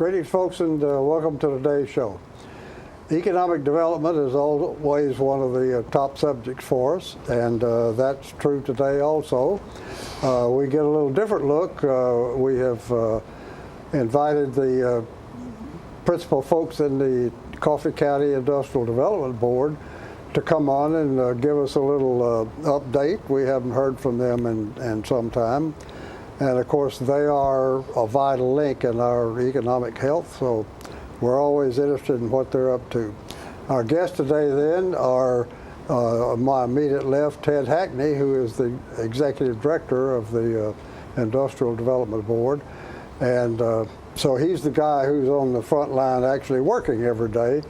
Greetings, folks, and welcome to today's show. Economic development is always one of the top subjects for us, and that's true today also. We get a little different look. We have invited the principal folks in the Coffee County Industrial Development Board to come on and give us a little update. We haven't heard from them in some time. And of course, they are a vital link in our economic health, so we're always interested in what they're up to. Our guests today then are my immediate left, Ted Hackney, who is the Executive Director of the Industrial Development Board. And so he's the guy who's on the front line actually working every day.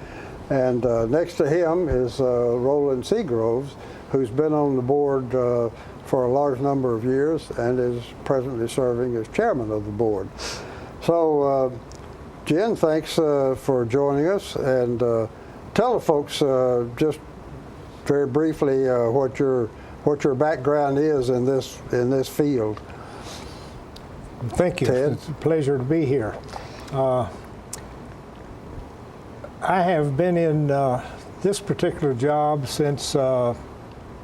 And next to him is Roland Segroves, who's been on the board for a large number of years and is presently serving as chairman of the board. So, Jen, thanks for joining us, and tell the folks just very briefly what your background is in this field. Thank you. Ted? It's a pleasure to be here. I have been in this particular job since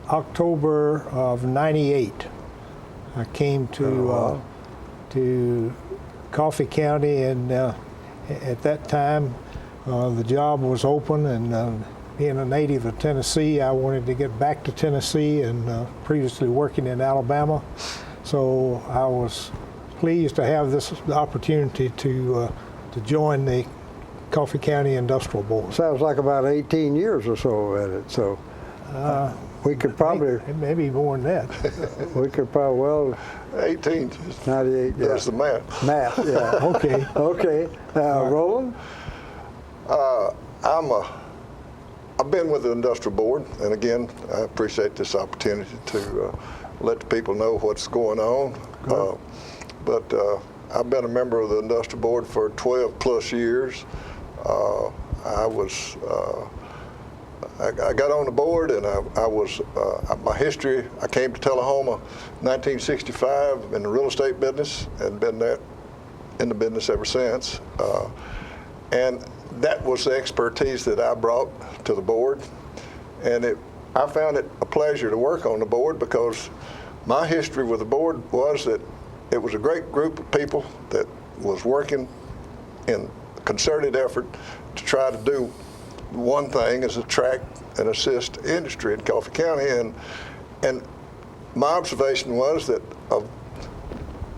October of '98. I came to Coffee County, and at that time the job was open, and being a native of Tennessee, I wanted to get back to Tennessee, and previously working in Alabama, so I was pleased to have this opportunity to join the Coffee County Industrial Board. Sounds like about 18 years or so at it. So we could probably maybe more than that. we could probably, well, 18. 98. Yeah. There's the math. Math. Yeah. Okay. Okay. Roland. I've been with the Industrial Board, and again, I appreciate this opportunity to let the people know what's going on. But I've been a member of the Industrial Board for 12 plus years. I got on the board, and my history, I came to Tullahoma 1965 in the real estate business, and been there in the business ever since. And that was the expertise that I brought to the board. And I found it a pleasure to work on the board, because my history with the board was that it was a great group of people that was working in concerted effort to try to do one thing, is attract and assist industry in Coffee County. And my observation was that I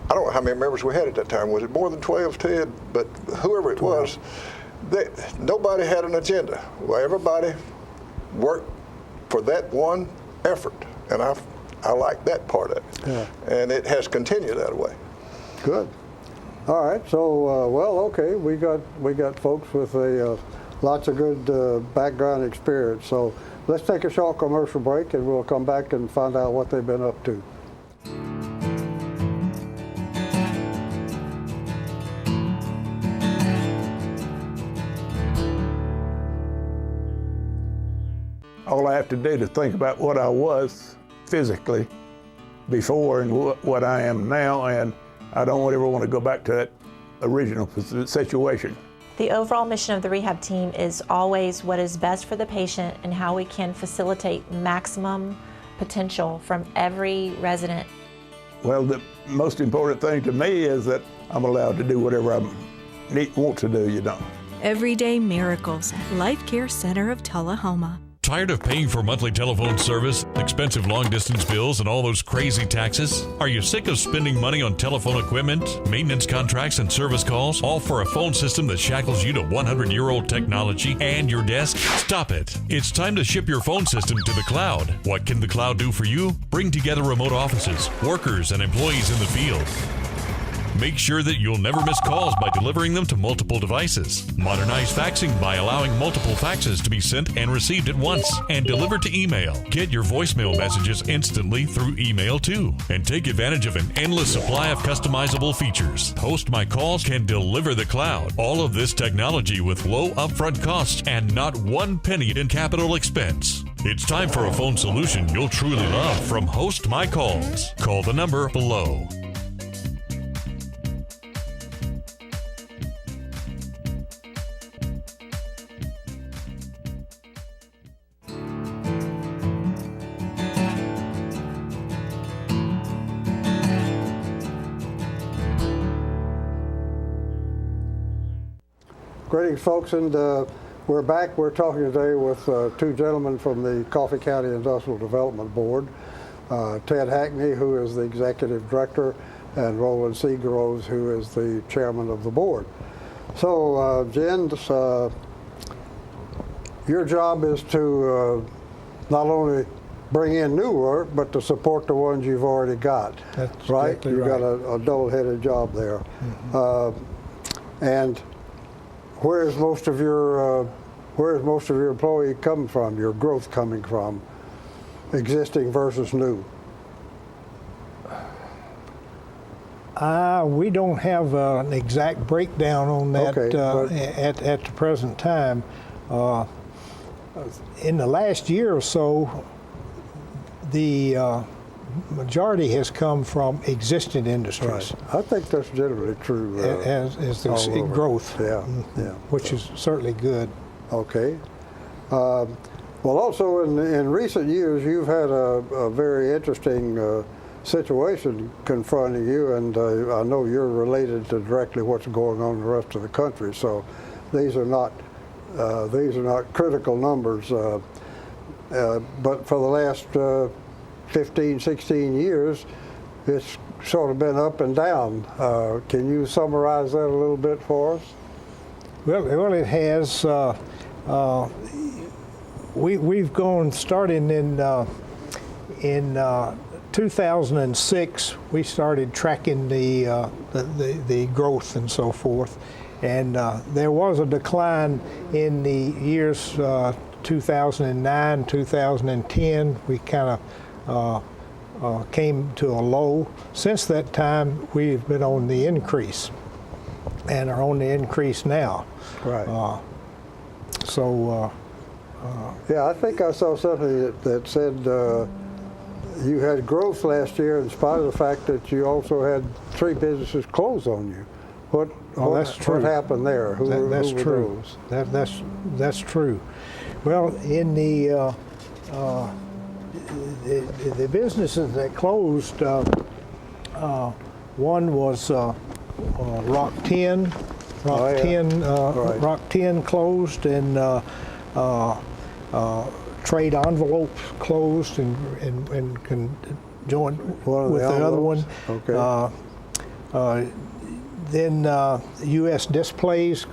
don't know how many members we had at that time. Was it more than 12, Ted? But whoever it was, nobody had an agenda. Well, everybody worked for that one effort, and I like that part of it. Yeah. And it has continued that way. Good. All right. So, well, okay, we got folks with lots of good background experience. So let's take a short commercial break, and we'll come back and find out what they've been up to. All I have to do to think about what I was physically before and what I am now, and I don't ever want to go back to that original situation. The overall mission of the rehab team is always what is best for the patient and how we can facilitate maximum potential from every resident. Well, the most important thing to me is that I'm allowed to do whatever I want to do, you know. Everyday Miracles, Life Care Center of Tullahoma. Tired of paying for monthly telephone service, expensive long-distance bills, and all those crazy taxes? Are you sick of spending money on telephone equipment, maintenance contracts, and service calls, all for a phone system that shackles you to 100-year-old technology and your desk? Stop it. It's time to ship your phone system to the cloud. What can the cloud do for you? Bring together remote offices, workers, and employees in the field. Make sure that you'll never miss calls by delivering them to multiple devices. Modernize faxing by allowing multiple faxes to be sent and received at once, and delivered to email. Get your voicemail messages instantly through email too, and take advantage of an endless supply of customizable features. Host My Calls can deliver the cloud. All of this technology with low upfront costs and not one penny in capital expense. It's time for a phone solution you'll truly love from Host My Calls. Call the number below. Greetings, folks, and we're back. We're talking today with two gentlemen from the Coffee County Industrial Development Board, Ted Hackney, who is the Executive Director, and Roland Segroves, who is the Chairman of the Board. So, Jen, your job is to not only bring in new work, but to support the ones you've already got. That's right? exactly You've right. got a double-headed job there. Mm-hmm. And where is most of your employee coming from? Your growth coming from existing versus new? We don't have an exact breakdown on that at the present time. In the last year or so, the majority has come from existing industries. Right. I think that's generally true. As the growth, yeah, which is certainly good. Okay. Well, also in recent years, you've had a very interesting situation confronting you, and I know you're related to directly what's going on in the rest of the country. So these are not critical numbers. But for the last 15, 16 years, it's sort of been up and down. Can you summarize that a little bit for us? Well, it has. We've gone starting in 2006. We started tracking the growth and so forth, and there was a decline in the years 2009, 2010. We kind of came to a low. Since that time, we've been on the increase, and are on the increase now. Right. Yeah, I think I saw something that said you had growth last year in spite of the fact that you also had 3 businesses close on you. That's true. What happened there? That's true. That's true. Well, in the businesses that closed, one was Rock 10. Rock 10 closed, and Trade Envelopes closed, and joined with the other one. Okay. Then U.S. Displays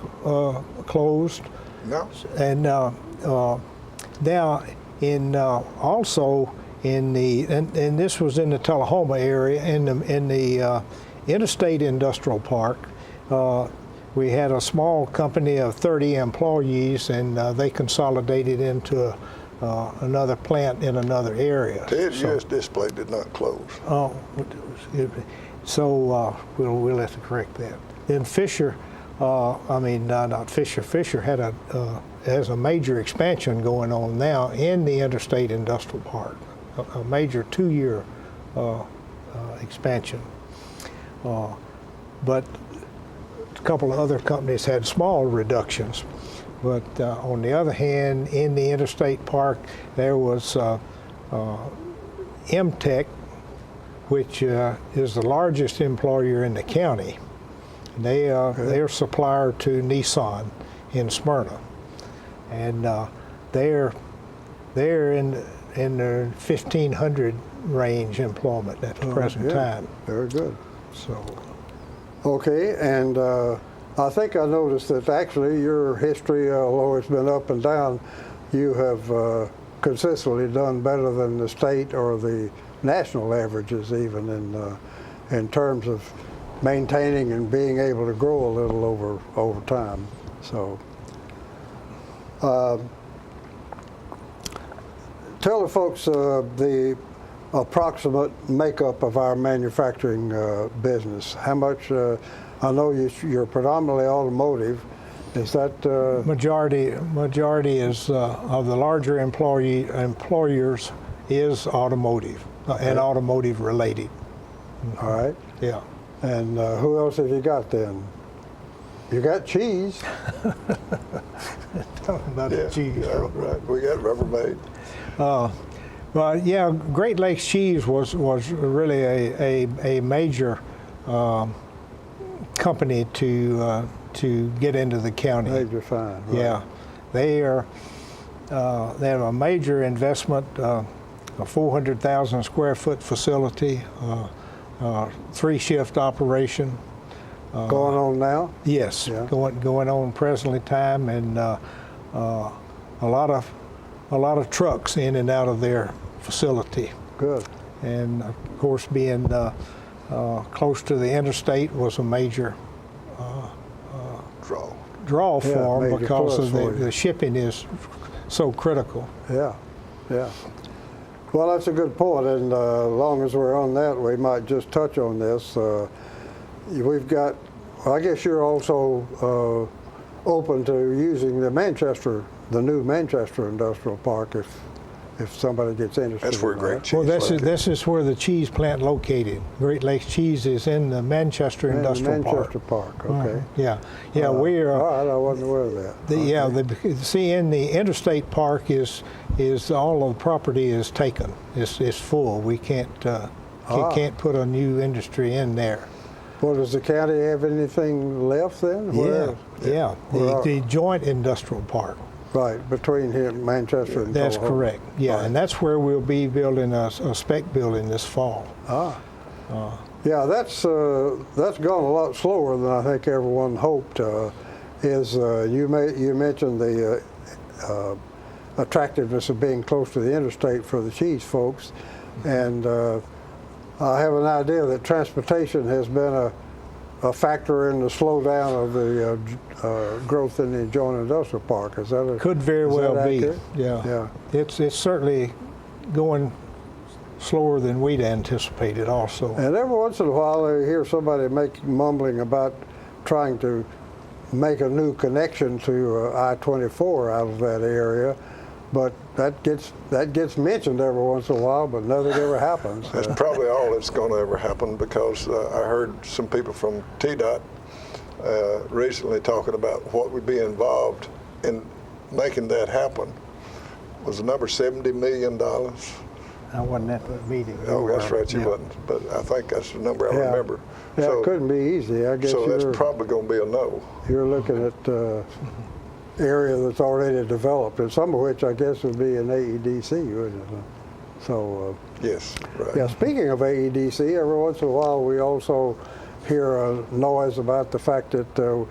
closed. No. And now also in the and this was in the Tullahoma area, in the Interstate Industrial Park. We had a small company of 30 employees, and they consolidated into another plant in another area. U.S. Display did not close. Oh, excuse me. So we'll have to correct that. Then Fisher, not Fisher. Fisher has a major expansion going on now in the Interstate Industrial Park, a major 2-year expansion. But a couple of other companies had small reductions. But on the other hand, in the Interstate Park, there was MTech, which is the largest employer in the county. They're a supplier to Nissan in Smyrna, and they're in the 1,500 range employment at the present time. Very good. So. Okay, and I think I noticed that actually your history, although it's been up and down, you have consistently done better than the state or the national averages, even in terms of maintaining and being able to grow a little over time. So, tell the folks the approximate makeup of our manufacturing business. How much? I know you're predominantly automotive. Is that majority is of the larger employers is automotive and automotive related. All right. Yeah. And who else have you got then? You got cheese. Talking about the cheese. Yeah, right. We got Rubbermaid. Well, yeah, Great Lakes Cheese was really a major company to to get into the county. Major fine. Right. Yeah, they have a major investment, a 400,000 square foot facility, 3-shift operation. Going on now? Yes, Yeah. going on presently time, and a lot of trucks in and out of their facility. Good. And of course, being close to the interstate was a major draw for them, major because plus of for you. the shipping is so critical. Yeah, yeah. Well, that's a good point, and as long as we're on that, we might just touch on this. We've got, I guess you're also open to using the new Manchester Industrial Park if somebody gets interested. That's where in Great that. Cheese. Well, located. this is where the cheese plant located. Great Lakes Cheese is in the Manchester Industrial Manchester Park. Okay. Yeah, we are. All right, I wasn't aware of that. See, in the interstate park is all of the property is taken. It's full. We can't put a new industry in there. Well, does the county have anything left then? Yeah. The joint industrial park. Right, between here and Manchester and That's Tullahoma. correct. Yeah, Right. and that's where we'll be building a spec building this fall. Yeah, that's gone a lot slower than I think everyone hoped. You mentioned the attractiveness of being close to the interstate for the cheese folks, and I have an idea that transportation has been a factor in the slowdown of the growth in the joint industrial park. Is that Could very well be. accurate? Yeah. It's certainly going slower than we'd anticipated also. And every once in a while, I hear somebody mumbling about trying to make a new connection to I-24 out of that area, but that gets mentioned every once in a while, but nothing ever happens. That's probably all that's going to ever happen, because I heard some people from TDOT recently talking about what would be involved in making that happen. Was the number $70 million? I wasn't at the meeting. Oh, that's right, you Yeah. wasn't. But I think that's the number I remember. Yeah, So- it couldn't be easy. I guess So that's probably going to be a no. you're looking at area that's already developed, and some of which I guess would be in AEDC, wouldn't it? So. Yes, right. Yeah, speaking of AEDC, every once in a while we also hear a noise about the fact that the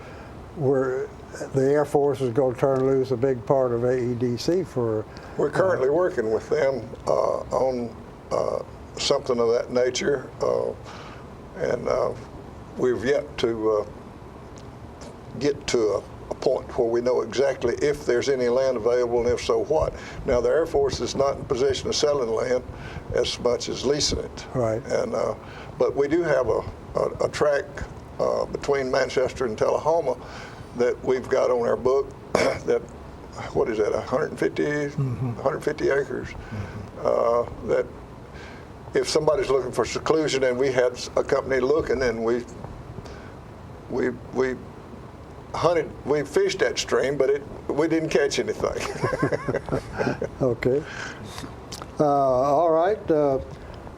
Air Force is going to turn loose a big part of AEDC for. We're currently working with them on something of that nature, and we've yet to get to a point where we know exactly if there's any land available, and if so, what. Now, the Air Force is not in position of selling land as much as leasing it. Right. And but we do have a track between Manchester and Tullahoma that we've got on our book that, what is that, 150 acres, that if somebody's looking for seclusion, and we had a company looking, and we fished that stream, but we didn't catch anything. Okay. All right.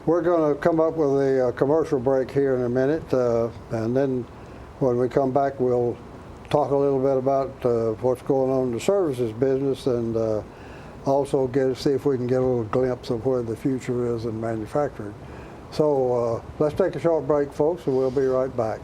We're going to come up with a commercial break here in a minute, and then when we come back, we'll talk a little bit about what's going on in the services business, and also see if we can get a little glimpse of where the future is in manufacturing. So let's take a short break, folks, and we'll be right back.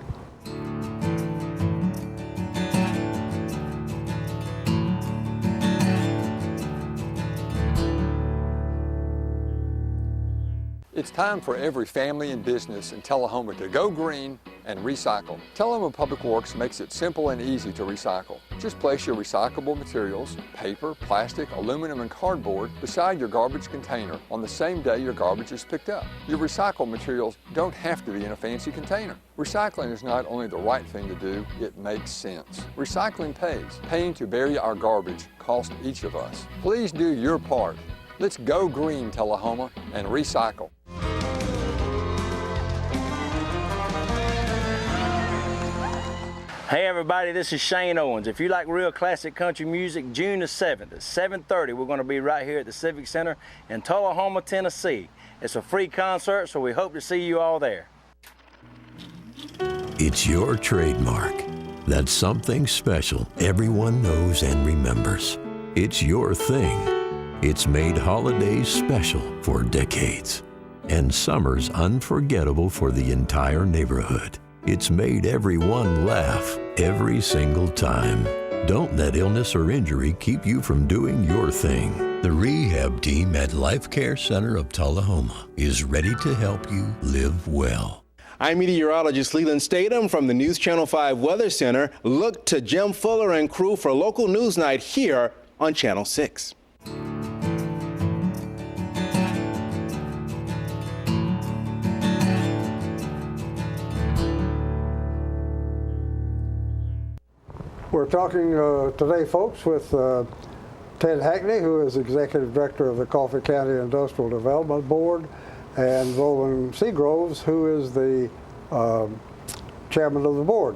It's time for every family and business in Tullahoma to go green and recycle. Tullahoma Public Works makes it simple and easy to recycle. Just place your recyclable materials, paper, plastic, aluminum, and cardboard beside your garbage container on the same day your garbage is picked up. Your recycled materials don't have to be in a fancy container. Recycling is not only the right thing to do, it makes sense. Recycling pays. Paying to bury our garbage costs each of us. Please do your part. Let's go green, Tullahoma, and recycle. Hey everybody, this is Shane Owens. If you like real classic country music, June the 7th at 7:30, we're going to be right here at the Civic Center in Tullahoma, Tennessee. It's a free concert, so we hope to see you all there. It's your trademark. That something special everyone knows and remembers. It's your thing. It's made holidays special for decades, and summers unforgettable for the entire neighborhood. It's made everyone laugh every single time. Don't let illness or injury keep you from doing your thing. The rehab team at Life Care Center of Tullahoma is ready to help you live well. I'm meteorologist Leland Statham from the News Channel 5 Weather Center. Look to Jim Fuller and crew for local news night here on Channel 6. We're talking today, folks, with Ted Hackney, who is Executive Director of the Coffee County Industrial Development Board, and Roland Segroves, who is the Chairman of the board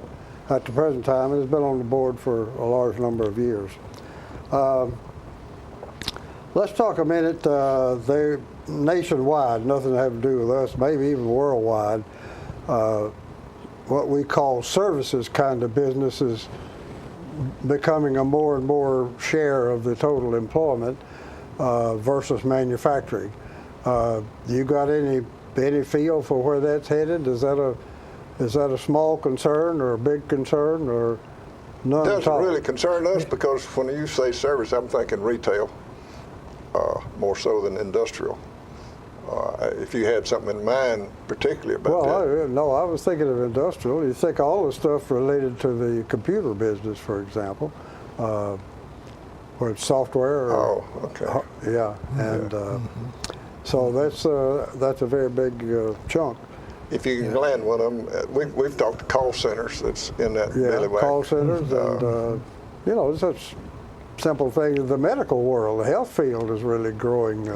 at the present time and has been on the board for a large number of years. Let's talk a minute, they're nationwide, nothing to have to do with us, maybe even worldwide, what we call services kind of businesses becoming a more and more share of the total employment versus manufacturing. You got any feel for where that's headed? Is that a small concern or a big concern or none at all? It doesn't really concern us because when you say service, I'm thinking retail more so than industrial. If you had something in mind particularly about that. No, I was thinking of industrial. You think all the stuff related to the computer business, for example, where it's software. Or, okay. Yeah, and so that's a very big chunk. If you can land one of them, we've talked to call centers that's in that bailiwick. Call centers and you know, such simple things. The medical world, the health field is really growing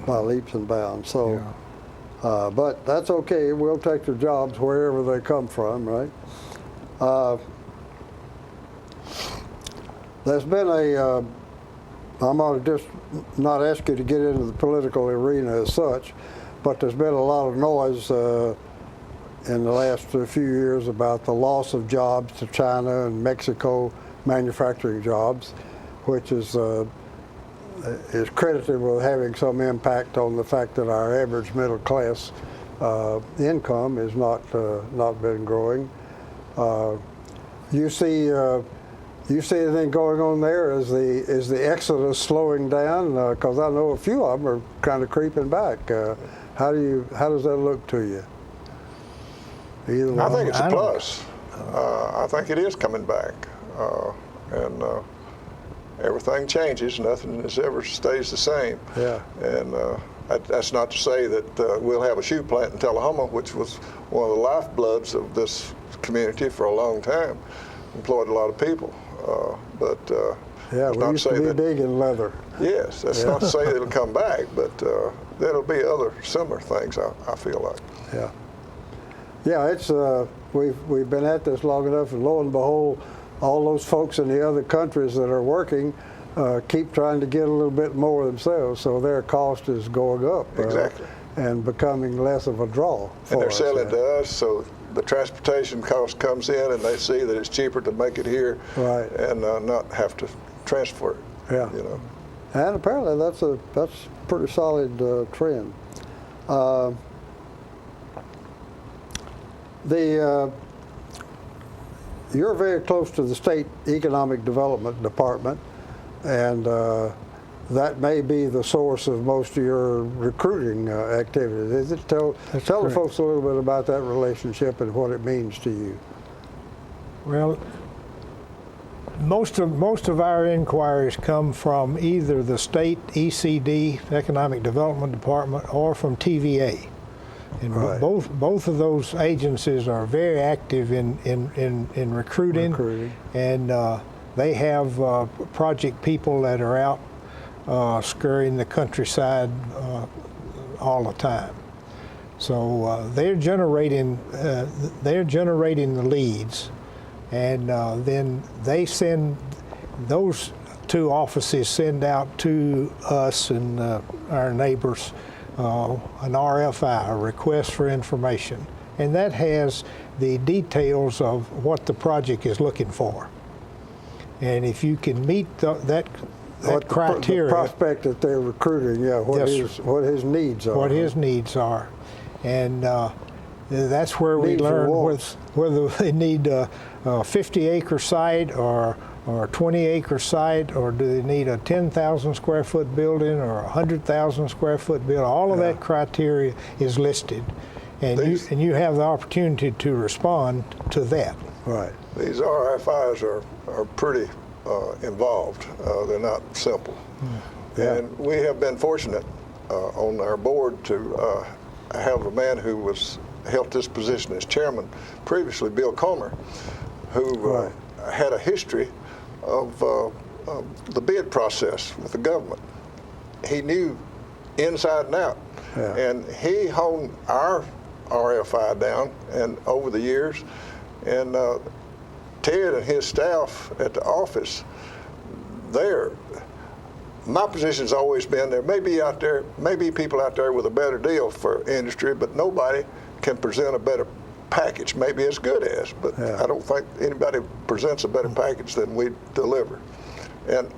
by leaps and bounds. So, but that's okay. We'll take the jobs wherever they come from, right? There's been I'm going to just not ask you to get into the political arena as such, but there's been a lot of noise in the last few years about the loss of jobs to China and Mexico, manufacturing jobs, which is credited with having some impact on the fact that our average middle class income is not been growing. You see anything going on there? Is the exodus slowing down? Because I know a few of them are kind of creeping back. How does that look to you? I think it's a plus. I think it is coming back, and everything changes. Nothing ever stays the same. Yeah. And that's not to say that we'll have a shoe plant in Tullahoma, which was one of the lifebloods of this community for a long time. Employed a lot of people, but yeah, we used to be big in leather. Yes, that's not to say that it'll come back, but there'll be other similar things. I feel like. Yeah. Yeah, it's we've been at this long enough, and lo and behold, all those folks in the other countries that are working keep trying to get a little bit more themselves, so their cost is going up. Exactly. And becoming less of a draw for and they're us, selling to us, so the transportation cost comes in, and they see that it's cheaper to make it here, right, and not have to transfer it. Yeah. You know. And apparently that's a pretty solid trend. You're very close to the state economic development department, and that may be the source of most of your recruiting activities. Is it? Tell the folks a little bit about that relationship and what it means to you. Well, most of our inquiries come from either the state ECD, Economic Development Department, or from TVA. And right. both of those agencies are very active in recruiting. And they have project people that are out scurrying the countryside all the time. So they're generating the leads, and then they send those two offices send out to us and our neighbors an RFI, a request for information, and that has the details of what the project is looking for. And if you can meet that criteria, the prospect that they're recruiting, yeah, what his needs are. What his needs are, and that's where we learn whether they need a 50-acre site or a 20-acre site, or do they need a 10,000 square foot building or a 100,000 square foot building. All of that criteria is listed, and you have the opportunity to respond to that. Right. These RFIs are pretty involved. They're not simple. Yeah. And we have been fortunate on our board to have a man who held this position as chairman previously, Bill Comer, who had a history of the bid process with the government. He knew inside and out. Yeah. And he honed our RFI down and over the years. And Ted and his staff at the office there, my position's always been there may be people out there with a better deal for industry, but nobody can present a better package, maybe as good as, but I don't think anybody presents a better package than we deliver. And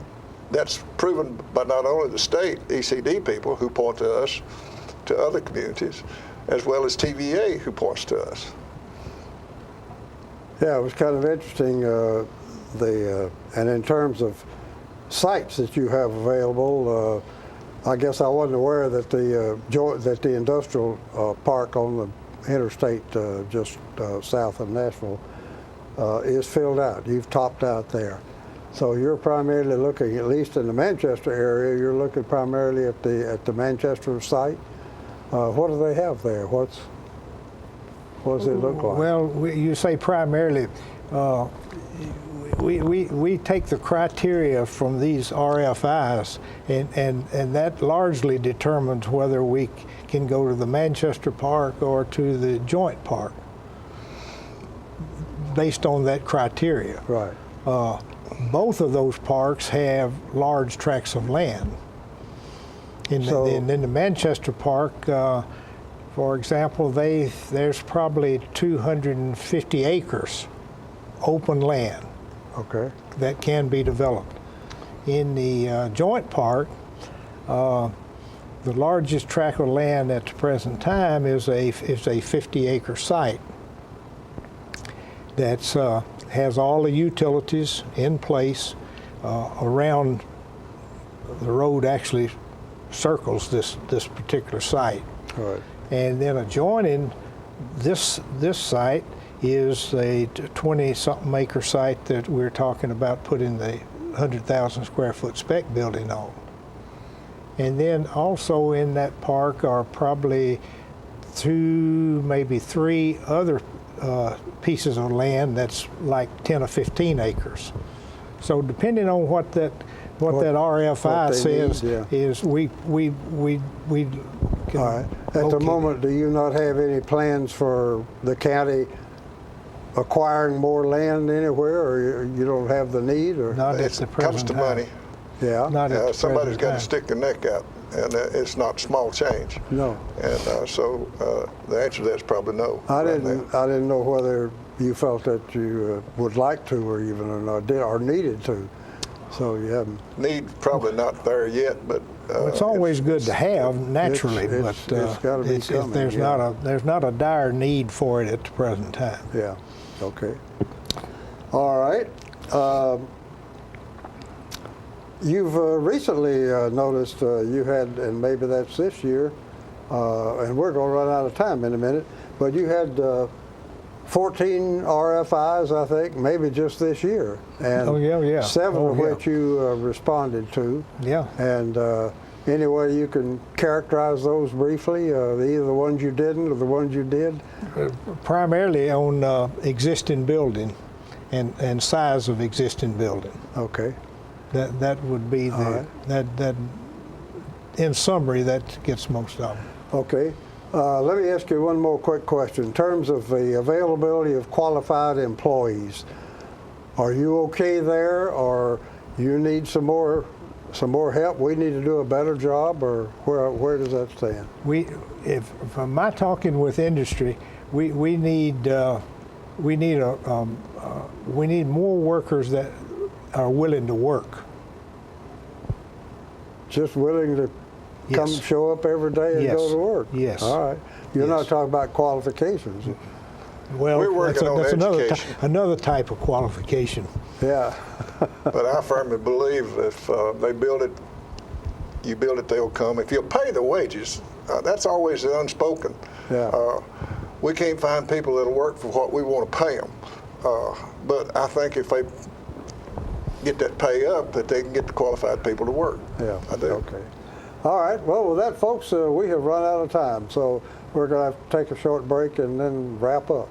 that's proven by not only the state ECD people who point to us, to other communities, as well as TVA who points to us. Yeah, it was kind of interesting, and in terms of sites that you have available, I guess I wasn't aware that the industrial park on the interstate just south of Nashville is filled out. You've topped out there. So you're primarily looking, at least in the Manchester area, you're looking primarily at the Manchester site. What do they have there? What does it look like? Well, you say primarily. We take the criteria from these RFIs, and that largely determines whether we can go to the Manchester Park or to the Joint Park, based on that criteria. Right. Both of those parks have large tracts of land. In the Manchester Park, for example, there's probably 250 acres open land. Okay. That can be developed. In the Joint Park, the largest tract of land at the present time is a 50-acre site that has all the utilities in place around. The road actually circles this particular site. Right. And then adjoining this site is a 20-something acre site that we're talking about putting the 100,000 square foot spec building on. And then also in that park are probably 2, maybe 3 other pieces of land that's like 10 or 15 acres. So depending on what that RFI says, is we can. All right. At the moment, do you not have any plans for the county acquiring more land anywhere, or you don't have the need, or not at the present comes to time. money. Yeah. Not at the somebody's present got time. to stick their neck out, and it's not small change. No. And so the answer to that is probably no. I didn't know whether you felt that you would like to, or even or needed to. So you haven't. Need probably not there yet, but it's always good to have naturally, but it's got to be coming. There's not a dire need for it at the present time. Yeah. Okay. All right. You've recently noticed you had, and maybe that's this year, and we're going to run out of time in a minute, but you had 14 RFIs, I think, maybe just this year, and 7 of which you responded to. Yeah. And any way you can characterize those briefly, either the ones you didn't or the ones you did? Primarily on existing building and size of existing building. Okay. That would be that in summary, that gets most of them. Okay. Let me ask you one more quick question. In terms of the availability of qualified employees, are you okay there, or you need some more help? We need to do a better job, or where does that stand? From my talking with industry, we need more workers that are willing to work. Just willing to come Yes. show up every day and Yes. go to work. Yes. All right. You're Yes. not talking about qualifications. Well, We're working on that's education. another type of qualification. Yeah. But I firmly believe if they build it, you build it, they'll come. If you'll pay the wages, that's always the unspoken. Yeah. We can't find people that'll work for what we want to pay them. But I think if they get that pay up, that they can get the qualified people to work. Yeah. I do. Okay. All right. Well, with that, folks, we have run out of time, so we're going to have to take a short break and then wrap up.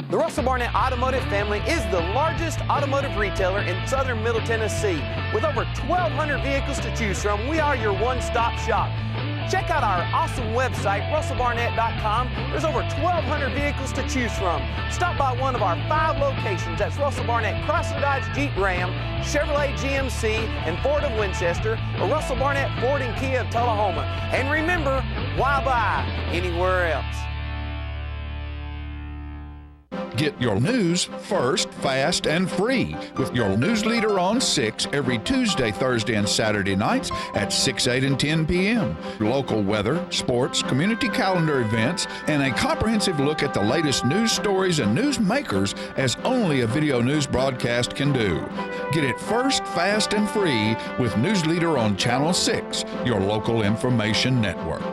The Russell Barnett Automotive family is the largest automotive retailer in southern Middle Tennessee. With over 1,200 vehicles to choose from, we are your one-stop shop. Check out our awesome website, russellbarnett.com. There's over 1,200 vehicles to choose from. Stop by one of our 5 locations. That's Russell Barnett Chrysler Dodge Jeep Ram, Chevrolet GMC, and Ford of Winchester, or Russell Barnett Ford and Kia of Tullahoma. And remember, why buy anywhere else? Get your news first, fast, and free with your news leader on 6 every Tuesday, Thursday, and Saturday nights at 6, 8, and 10 p.m. Local weather, sports, community calendar events, and a comprehensive look at the latest news stories and news makers as only a video news broadcast can do. Get it first, fast, and free with News Leader on Channel 6, your local information network.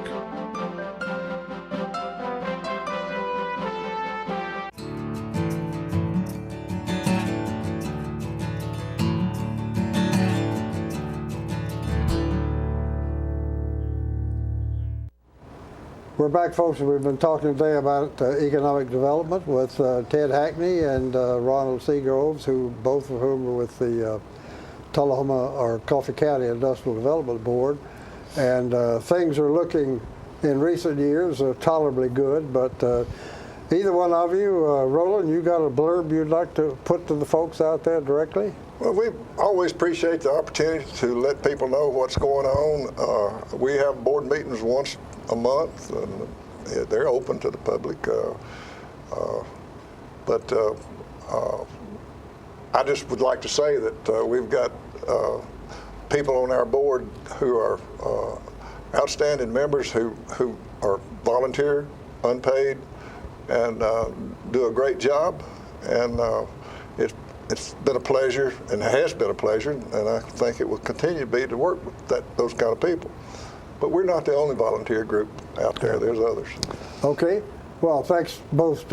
We're back, folks, and we've been talking today about economic development with Ted Hackney and Ronald Segroves, both of whom are with the Tullahoma or Coffee County Industrial Development Board. And things are looking, in recent years, tolerably good. But either one of you, Roland, you got a blurb you'd like to put to the folks out there directly? Well, we always appreciate the opportunity to let people know what's going on. We have board meetings once a month, and they're open to the public. But I just would like to say that we've got people on our board who are outstanding members who are volunteer, unpaid, and do a great job. And it's been a pleasure, and it has been a pleasure, and I think it will continue to be to work with those kind of people. But we're not the only volunteer group out there. There's others. Okay. Well, thanks to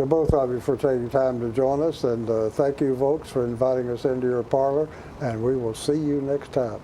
both of you for taking time to join us, and thank you, folks, for inviting us into your parlor, and we will see you next time.